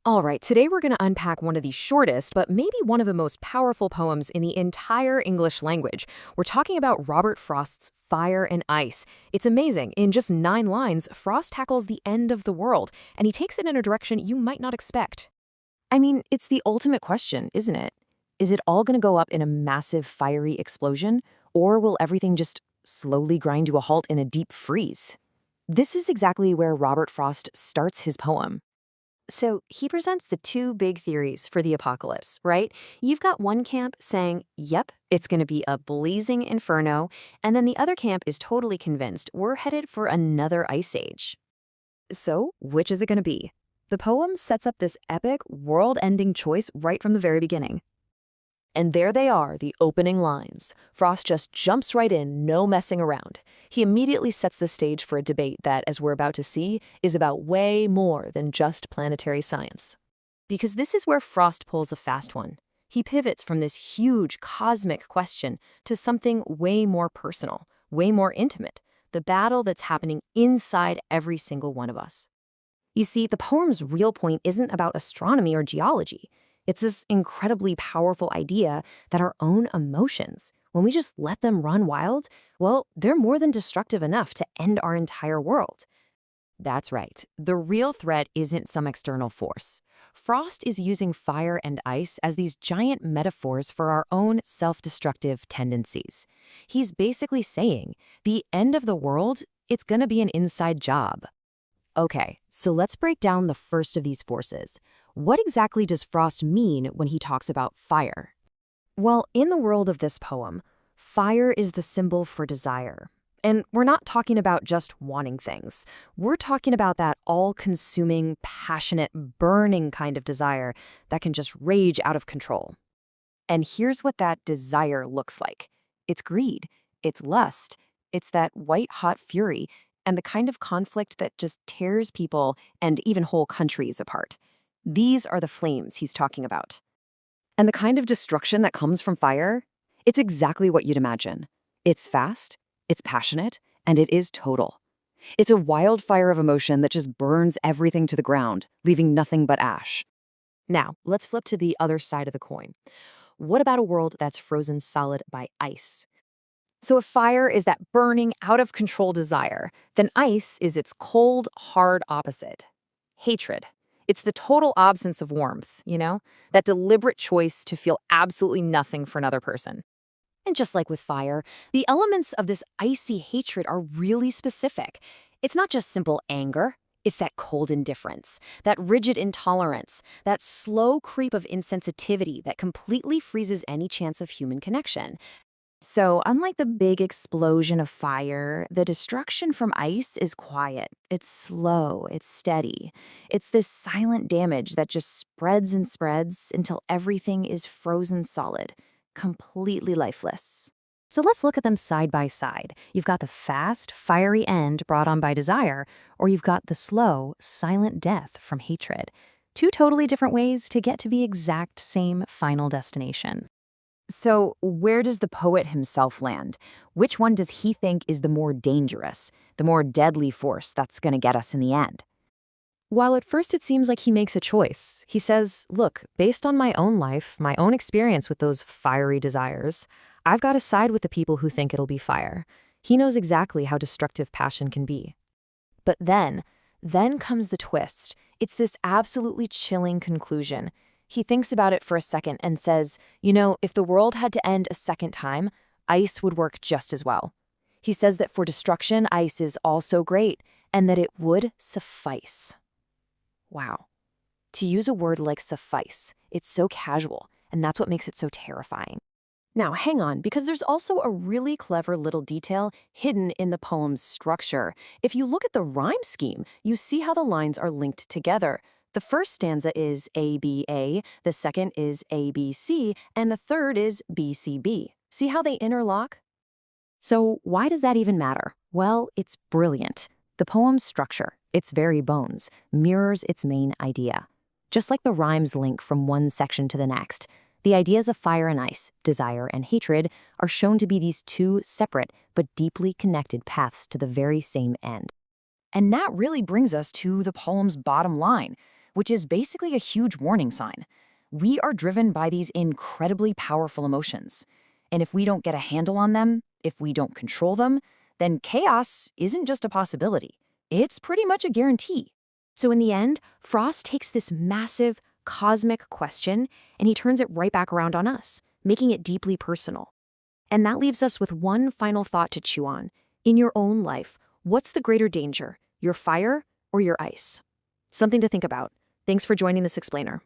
All right, today we're going to unpack one of the shortest, but maybe one of the most powerful poems in the entire English language. We're talking about Robert Frost's Fire and Ice. It's amazing. In just 9 lines, Frost tackles the end of the world, and he takes it in a direction you might not expect. I mean, it's the ultimate question, isn't it? Is it all going to go up in a massive fiery explosion, or will everything just slowly grind to a halt in a deep freeze? This is exactly where Robert Frost starts his poem. So he presents the two big theories for the apocalypse, right? You've got one camp saying, yep, it's going to be a blazing inferno, and then the other camp is totally convinced we're headed for another ice age. So which is it going to be? The poem sets up this epic, world-ending choice right from the very beginning. And there they are, the opening lines. Frost just jumps right in, no messing around. He immediately sets the stage for a debate that, as we're about to see, is about way more than just planetary science. Because this is where Frost pulls a fast one. He pivots from this huge cosmic question to something way more personal, way more intimate, the battle that's happening inside every single one of us. You see, the poem's real point isn't about astronomy or geology. It's this incredibly powerful idea that our own emotions, when we just let them run wild, well, they're more than destructive enough to end our entire world. That's right. The real threat isn't some external force. Frost is using fire and ice as these giant metaphors for our own self-destructive tendencies. He's basically saying, the end of the world, it's gonna be an inside job. Okay, so let's break down the first of these forces. What exactly does Frost mean when he talks about fire? Well, in the world of this poem, fire is the symbol for desire. And we're not talking about just wanting things. We're talking about that all-consuming, passionate, burning kind of desire that can just rage out of control. And here's what that desire looks like. It's greed, it's lust, it's that white-hot fury, and the kind of conflict that just tears people and even whole countries apart. These are the flames he's talking about. And the kind of destruction that comes from fire, it's exactly what you'd imagine. It's fast, it's passionate, and it is total. It's a wildfire of emotion that just burns everything to the ground, leaving nothing but ash. Now, let's flip to the other side of the coin. What about a world that's frozen solid by ice? So if fire is that burning, out-of-control desire, then ice is its cold, hard opposite. Hatred. It's the total absence of warmth, that deliberate choice to feel absolutely nothing for another person. And just like with fire, the elements of this icy hatred are really specific. It's not just simple anger. It's that cold indifference, that rigid intolerance, that slow creep of insensitivity that completely freezes any chance of human connection. So, unlike the big explosion of fire, the destruction from ice is quiet. It's slow, it's steady. It's this silent damage that just spreads and spreads until everything is frozen solid, completely lifeless. So let's look at them side by side. You've got the fast, fiery end brought on by desire, or you've got the slow, silent death from hatred. Two totally different ways to get to the exact same final destination. So where does the poet himself land? Which one does he think is the more dangerous, the more deadly force that's going to get us in the end? While at first it seems like he makes a choice, he says, look, based on my own life, my own experience with those fiery desires, I've got to side with the people who think it'll be fire. He knows exactly how destructive passion can be. But then comes the twist. It's this absolutely chilling conclusion. He thinks about it for a second and says, if the world had to end a second time, ice would work just as well. He says that for destruction, ice is also great, and that it would suffice. Wow. To use a word like suffice, it's so casual, and that's what makes it so terrifying. Now, hang on, because there's also a really clever little detail hidden in the poem's structure. If you look at the rhyme scheme, you see how the lines are linked together. The first stanza is ABA, the second is ABC, and the third is BCB. See how they interlock? So why does that even matter? Well, it's brilliant. The poem's structure, its very bones, mirrors its main idea. Just like the rhymes link from one section to the next, the ideas of fire and ice, desire and hatred, are shown to be these two separate but deeply connected paths to the very same end. And that really brings us to the poem's bottom line. which is basically a huge warning sign. We are driven by these incredibly powerful emotions. And if we don't get a handle on them, if we don't control them, then chaos isn't just a possibility. It's pretty much a guarantee. So in the end, Frost takes this massive, cosmic question and he turns it right back around on us, making it deeply personal. And that leaves us with one final thought to chew on. In your own life, what's the greater danger, your fire or your ice? Something to think about. Thanks for joining this explainer.